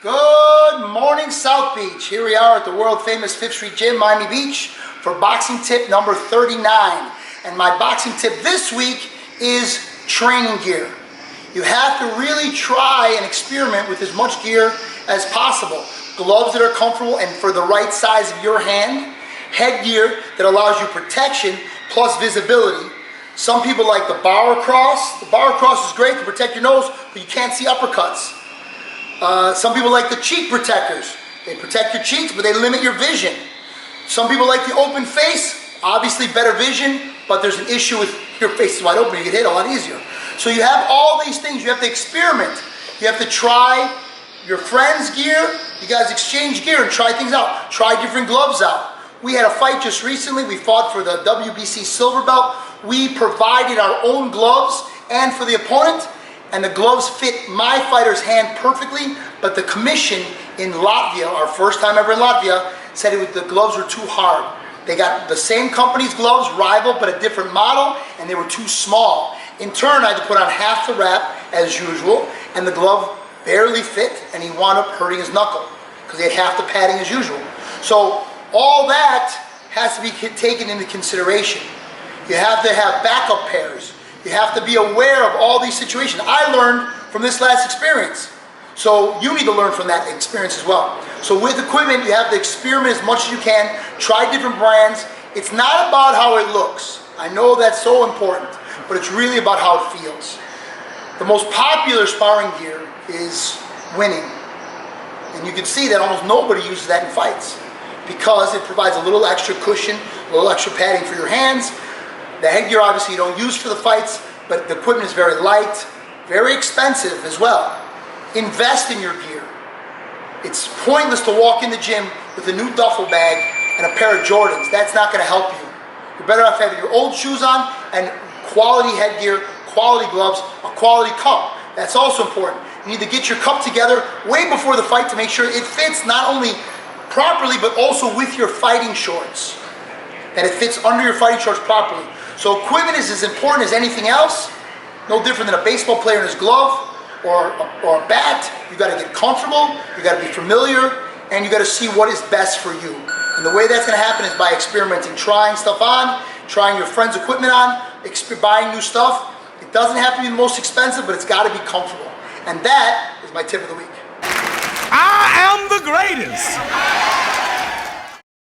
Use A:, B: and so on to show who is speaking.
A: Good morning, South Beach. Here we are at the world famous 5th Street Gym, Miami Beach, for boxing tip number 39. And my boxing tip this week is training gear. You have to really try and experiment with as much gear as possible. Gloves that are comfortable and for the right size of your hand. Headgear that allows you protection plus visibility. Some people like the bar across. The bar across is great to protect your nose, but you can't see uppercuts. Some people like the cheek protectors. They protect your cheeks, but they limit your vision. Some people like the open face. Obviously better vision, but there's an issue with your face is wide open. You get hit a lot easier. So you have all these things. You have to experiment. You have to try your friend's gear. You guys exchange gear and try things out. Try different gloves out. We had a fight just recently. We fought for the WBC silver belt. We provided our own gloves and for the opponent, and the gloves fit my fighter's hand perfectly, but the commission in Latvia, our first time ever in Latvia, said the gloves were too hard. They got the same company's gloves, rival, but a different model, and they were too small. In turn, I had to put on half the wrap as usual, and the glove barely fit, and he wound up hurting his knuckle because he had half the padding as usual. So all that has to be taken into consideration. You have to have backup pairs. You have to be aware of all these situations. I learned from this last experience. So you need to learn from that experience as well. So with equipment, you have to experiment as much as you can. Try different brands. It's not about how it looks. I know that's so important, but it's really about how it feels. The most popular sparring gear is winning. And you can see that almost nobody uses that in fights because it provides a little extra cushion, a little extra padding for your hands. The headgear obviously you don't use for the fights, but the equipment is very light, very expensive as well. Invest in your gear. It's pointless to walk in the gym with a new duffel bag and a pair of Jordans. That's not going to help you. You're better off having your old shoes on and quality headgear, quality gloves, a quality cup. That's also important. You need to get your cup together way before the fight to make sure it fits not only properly, but also with your fighting shorts. That it fits under your fighting shorts properly. So equipment is as important as anything else. No different than a baseball player in his glove or a bat. You got to get comfortable, you got to be familiar, and you got to see what is best for you. And the way that's going to happen is by experimenting, trying stuff on, trying your friend's equipment on, buying new stuff. It doesn't have to be the most expensive, but it's got to be comfortable. And that is my tip of the week.
B: I am the greatest.